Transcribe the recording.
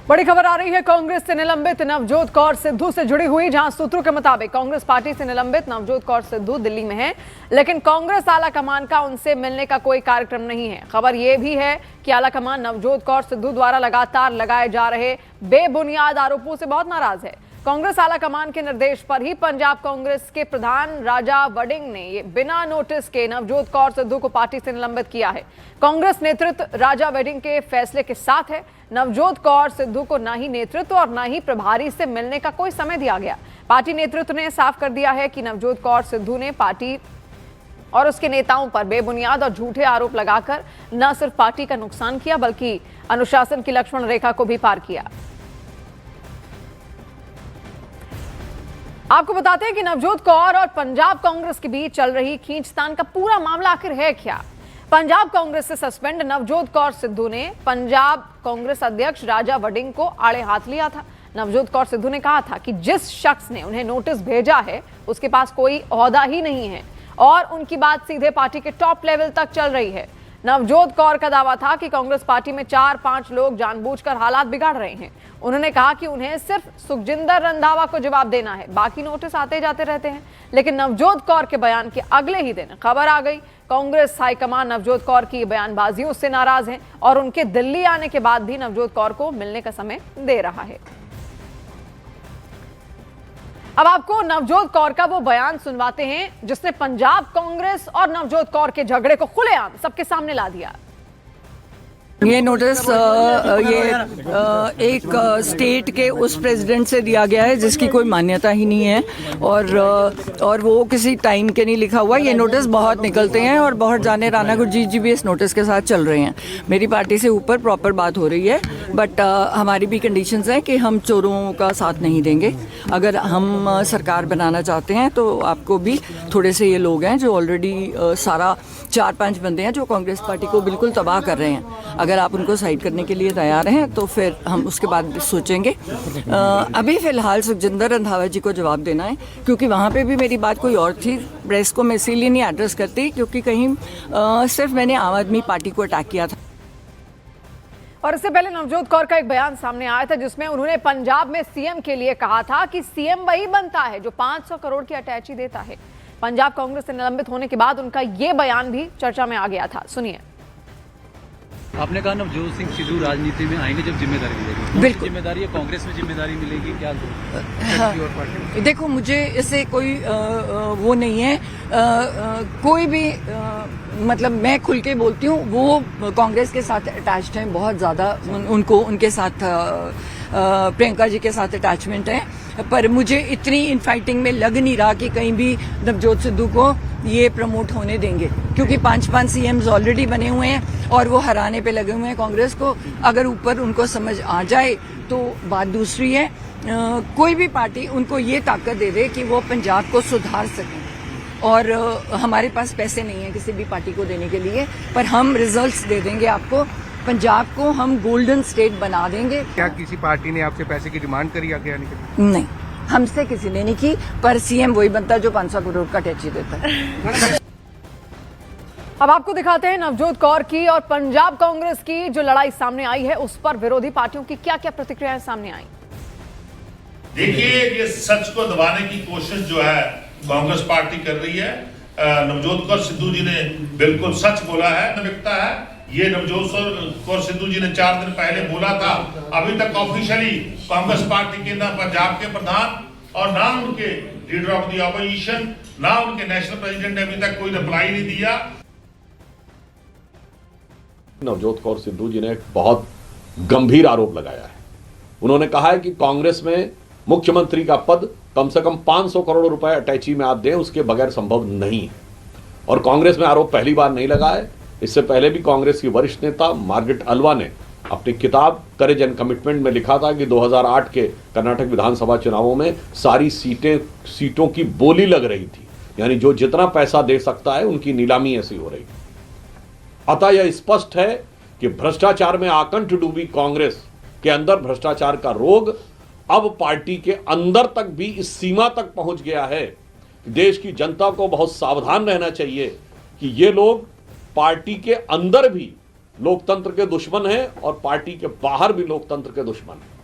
बड़ी खबर आ रही है कांग्रेस से निलंबित नवजोत कौर सिद्धू से जुड़ी हुई, जहां सूत्रों के मुताबिक कांग्रेस पार्टी से निलंबित नवजोत कौर सिद्धू दिल्ली में हैं, लेकिन कांग्रेस आला कमान का उनसे मिलने का कोई कार्यक्रम नहीं है। खबर यह भी है कि आला कमान नवजोत कौर सिद्धू द्वारा लगातार लगाए जा रहे बेबुनियाद आरोपों से बहुत नाराज है। कांग्रेस आला कमान के निर्देश पर ही पंजाब कांग्रेस के प्रधान राजा वड़िंग ने ये बिना नोटिस के नवजोत कौर सिद्धू को पार्टी से निलंबित किया है। कांग्रेस नेतृत्व राजा वड़िंग के फैसले के साथ है। नवजोत कौर सिद्धू को न ही नेतृत्व और न ही प्रभारी से मिलने का कोई समय दिया गया। पार्टी नेतृत्व ने साफ कर दिया है कि नवजोत कौर सिद्धू ने पार्टी और उसके नेताओं पर बेबुनियाद और झूठे आरोप लगाकर न सिर्फ पार्टी का नुकसान किया, बल्कि अनुशासन की लक्ष्मण रेखा को भी पार किया। आपको बताते हैं कि नवजोत कौर और पंजाब कांग्रेस के बीच चल रही खींचतान का पूरा मामला आखिर है क्या। पंजाब कांग्रेस से सस्पेंड नवजोत कौर सिद्धू ने पंजाब कांग्रेस अध्यक्ष राजा वड़िंग को आड़े हाथ लिया था। नवजोत कौर सिद्धू ने कहा था कि जिस शख्स ने उन्हें नोटिस भेजा है उसके पास कोई ओहदा ही नहीं है और उनकी बात सीधे पार्टी के टॉप लेवल तक चल रही है। नवजोत कौर का दावा था कि कांग्रेस पार्टी में 4-5 लोग जानबूझकर हालात बिगाड़ रहे हैं। उन्होंने कहा कि उन्हें सिर्फ सुखजिंदर रंधावा को जवाब देना है, बाकी नोटिस आते जाते रहते हैं। लेकिन नवजोत कौर के बयान के अगले ही दिन खबर आ गई, कांग्रेस हाईकमान नवजोत कौर की बयानबाजियों से नाराज है और उनके दिल्ली आने के बाद भी नवजोत कौर को मिलने का समय दे रहा है। अब आपको नवजोत कौर का वो बयान सुनवाते हैं जिसने पंजाब कांग्रेस और नवजोत कौर के झगड़े को खुलेआम सबके सामने ला दिया। ये नोटिस एक स्टेट के उस प्रेसिडेंट से दिया गया है जिसकी कोई मान्यता ही नहीं है और वो किसी टाइम के नहीं लिखा हुआ। ये नोटिस बहुत निकलते हैं और बहुत जाने राणा गुरजीत जी भी इस नोटिस के साथ चल रहे हैं। मेरी पार्टी से ऊपर प्रॉपर बात हो रही है, बट हमारी भी कंडीशंस हैं कि हम चोरों का साथ नहीं देंगे। अगर हम सरकार बनाना चाहते हैं तो आपको भी थोड़े से ये लोग हैं जो ऑलरेडी सारा 4-5 बंदे हैं जो कांग्रेस पार्टी को बिल्कुल तबाह कर रहे हैं। अगर आप उनको साइड करने के लिए तैयार हैं तो फिर हम उसके बाद सोचेंगे। अभी फिलहाल सुखजिंदर रंधावा जी को जवाब देना है, क्योंकि वहाँ पे भी मेरी बात कोई और थी। प्रेस को मैं इसीलिए नहीं एड्रेस करती क्योंकि कहीं सिर्फ मैंने आम आदमी पार्टी को अटैक किया था। और इससे पहले नवजोत कौर का एक बयान सामने आया था जिसमें उन्होंने पंजाब में सीएम के लिए कहा था कि सीएम वही बनता है जो 500 करोड़ की अटैची देता है। पंजाब कांग्रेस से निलंबित होने के बाद उनका ये बयान भी चर्चा में आ गया था। सुनिए। आपने कहा नवजोत सिंह सिद्धू राजनीति में आएंगे जब जिम्मेदारी मिलेगी। बिल्कुल जिम्मेदारी है, कांग्रेस में जिम्मेदारी मिलेगी क्या? हाँ, देखो मुझे इससे कोई वो नहीं है। कोई भी मतलब मैं खुल के बोलती हूँ, वो कांग्रेस के साथ अटैच्ड हैं बहुत ज़्यादा। उनको उनके साथ प्रियंका जी के साथ अटैचमेंट है, पर मुझे इतनी इनफाइटिंग में लग नहीं रहा कि कहीं भी नवजोत सिद्धू को ये प्रमोट होने देंगे, क्योंकि 5 सीएम्स ऑलरेडी बने हुए हैं और वो हराने पे लगे हुए हैं कांग्रेस को। अगर ऊपर उनको समझ आ जाए तो बात दूसरी है। कोई भी पार्टी उनको ये ताकत दे दे कि वो पंजाब को सुधार सकें, और हमारे पास पैसे नहीं है किसी भी पार्टी को देने के लिए, पर हम रिजल्ट्स दे देंगे आपको। पंजाब को हम गोल्डन स्टेट बना देंगे। क्या किसी पार्टी ने आपसे पैसे की डिमांड करी आगे आने के लिए? नहीं, हमसे किसी ने नहीं की, पर सीएम वही बनता है जो 500 करोड़ का अटैची देता है। अब आपको दिखाते हैं नवजोत कौर की और पंजाब कांग्रेस की जो लड़ाई सामने आई है उस पर विरोधी पार्टियों की क्या क्या प्रतिक्रियाएं सामने आई। देखिए, ये सच को दबाने की कोशिश जो है कांग्रेस पार्टी कर रही है। नवजोत कौर सिद्धू जी ने बिल्कुल सच बोला है, नमिकता है। ये नवजोत कौर सिद्धू जी ने 4 दिन पहले बोला था। अभी तक ऑफिशियली कांग्रेस पार्टी के ना पंजाब के प्रधान और ना उनके लीडर ऑफ द ऑपोजिशन, ना उनके नेशनल प्रेसिडेंट ने अभी तक कोई रिप्लाई नहीं दिया। नवजोत कौर सिद्धू जी ने एक बहुत गंभीर आरोप लगाया है। उन्होंने कहा है कि कांग्रेस में मुख्यमंत्री का पद कम से कम 500 करोड़ रुपए अटैची में आप दें, उसके बगैर संभव नहीं है। और कांग्रेस में आरोप पहली बार नहीं लगा है। इससे पहले भी कांग्रेस की वरिष्ठ नेता मार्गरेट अल्वा ने अपनी किताब करेज एंड कमिटमेंट में लिखा था कि 2008 के कर्नाटक विधानसभा चुनावों में सारी सीटों की बोली लग रही थी, यानी जो जितना पैसा दे सकता है उनकी नीलामी ऐसी हो रही। अतः यह स्पष्ट है कि भ्रष्टाचार में आकंठ डूबी कांग्रेस के अंदर भ्रष्टाचार का रोग अब पार्टी के अंदर तक भी इस सीमा तक पहुंच गया है। देश की जनता को बहुत सावधान रहना चाहिए कि ये लोग पार्टी के अंदर भी लोकतंत्र के दुश्मन हैं और पार्टी के बाहर भी लोकतंत्र के दुश्मन हैं।